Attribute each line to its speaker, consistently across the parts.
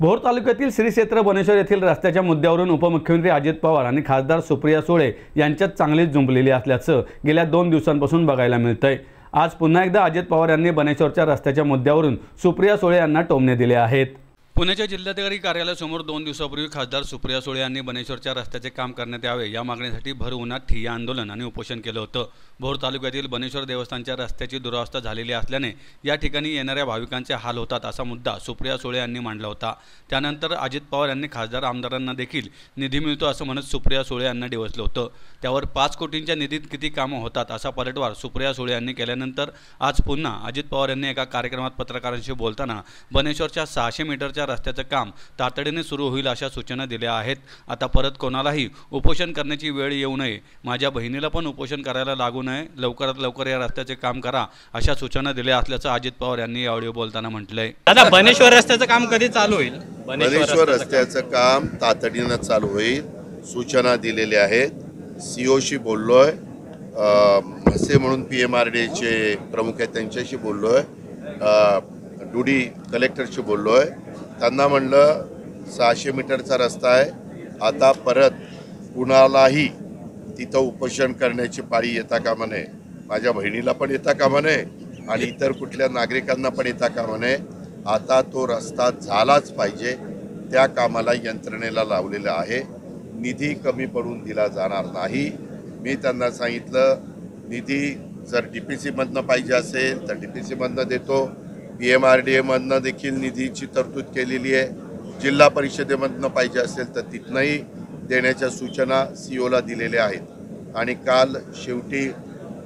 Speaker 1: भोर तालुक्यातील श्री क्षेत्र बनेश्वर येथील रस्त्याच्या मुद्द्यावरून उपमुख्यमंत्री अजित पवार आणि खासदार सुप्रिया सुळे यांच्यात चांगलीच जुंपलेली असल्याचं गेल्या 2 दिवसांपासून बघायला मिळतंय। आज पुन्हा एकदा अजित पवार यांनी बनेश्वरच्या रस्त्याच्या मुद्द्यावरून सुप्रिया सुळे यांना टोमणे दिले आहेत। पुण्याच्या जिल्हाधिकारी कार्यालयासमोर 2 दिवसापूर्वी खासदार सुप्रिया सुळे यांनी बनेश्वरच्या रस्त्याचे काम करण्यात यावे या मागणीसाठी भर उन्हात ठिय्या आंदोलन आणि उपोषण केलं होतं। भोर तालुक्यातील बनेश्वर देवस्थानच्या रस्त्याची दुरावस्था झालेली असल्याने या ठिकाणी येणाऱ्या भाविकांचे हाल होतात असा मुद्दा सुप्रिया सुळे यांनी मांडला होता। त्यानंतर अजित पवार यांनी खासदार आमदारांना देखील निधी मिळतो असं म्हणत सुप्रिया सुळे यांना डिवचलं होतं। त्यावर 5 कोटींच्या निधीत किती कामं होतात असा पलटवार सुप्रिया सुळे यांनी केल्यानंतर आज पुन्हा अजित पवार यांनी एका कार्यक्रमात पत्रकारांशी बोलताना बनेश्वरच्या 600 मीटरच्या रस्त्याचं काम तातडीने सुरू होईल अशा सूचना दिल्या आहेत। आता परत कोणालाही उपोषण करण्याची वेळ येऊ नये, माझ्या बहिणीला पण उपोषण करायला लागू नये, लवकरात लवकर या रस्त्याचे काम करा अशा सूचना दिल्या असल्याचं अजित पवार यांनी यावेळी बोलताना म्हटलंय।
Speaker 2: दादा, बनेश्वर रस्त्याचं काम कधी चालू होईल?
Speaker 3: बनेश्वर रस्त्याचं काम तातडीने चालू होईल, सूचना दिलेल्या आहेत। सीओशी बोललोय, म्हसे म्हणून PMRDAचे प्रमुख आहेत त्यांच्याशी बोललोय, डुडी कलेक्टरशी बोललोय। त्यांना म्हणलं 600 मीटरचा रस्ता आहे, आता परत कुणालाही तिथं उपोषण करण्याची पाळी येता कामा नये, माझ्या बहिणीला पण येता कामा नये आणि इतर कुठल्या नागरिकांना पण येता कामा नये। आता तो रस्ता झालाच पाहिजे, त्या कामाला यंत्रणेला लावलेलं आहे। निधी कमी पडून दिला जाणार नाही। मी त्यांना सांगितलं, निधी जर DPC मधनं पाहिजे असेल तर DPC मधनं देतो, PMRDA मधनं देखील निधीची तरतूद केलेली आहे, जिल्हा परिषदेमधनं पाहिजे असेल तर तिथनंही देण्याच्या सूचना COला दिलेल्या आहेत। आणि काल शेवटी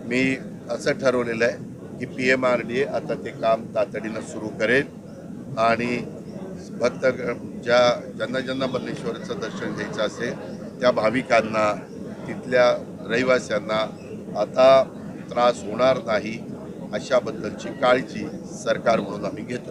Speaker 3: मी असं ठरवलेलं आहे की PMRDA आता ते काम तातडीनं सुरू करेल आणि भक्त ज्यांना बनेश्वरचं दर्शन घ्यायचं असेल त्या भाविकांना, तिथल्या रहिवाशांना आता त्रास होणार नाही अशाबद्दलची काळजी सरकार म्हणून आम्ही घेतो।